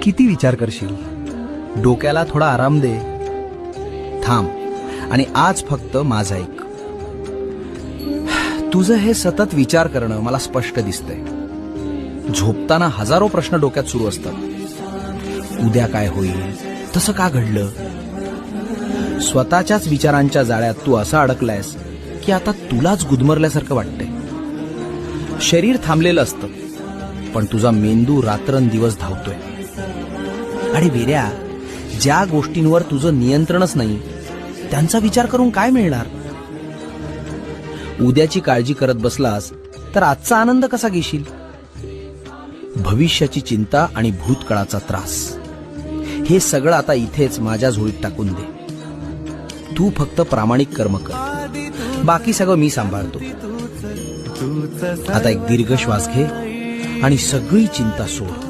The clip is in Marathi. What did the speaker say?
किती विचार करशील? डोक्याला थोडा आराम दे. थांब आणि आज फक्त माझं ऐक. तुझं हे सतत विचार करणं मला स्पष्ट दिसतंय. झोपताना हजारो प्रश्न डोक्यात सुरू असतात. उद्या काय होईल, तसं का घडलं. स्वतःच्याच विचारांच्या जाळ्यात तू असा अडकलायस की आता तुलाच गुदमरल्यासारखं वाटतंय. शरीर थांबलेलं असतं, पण तुझा मेंदू रात्रंदिवस धावतोय. आणि वेड्या, ज्या गोष्टींवर तुझं नियंत्रणच नाही त्यांचा विचार करून काय मिळणार. उद्याची काळजी करत बसलास तर आजचा आनंद कसा घेशील. भविष्याची चिंता आणि भूतकाळाचा त्रास, हे सगळं आता इथेच माझ्या झोळीत टाकून दे. तू फक्त प्रामाणिक कर्म कर, बाकी सगळं मी सांभाळतो. आता एक दीर्घ श्वास घे आणि सगळी चिंता सोड.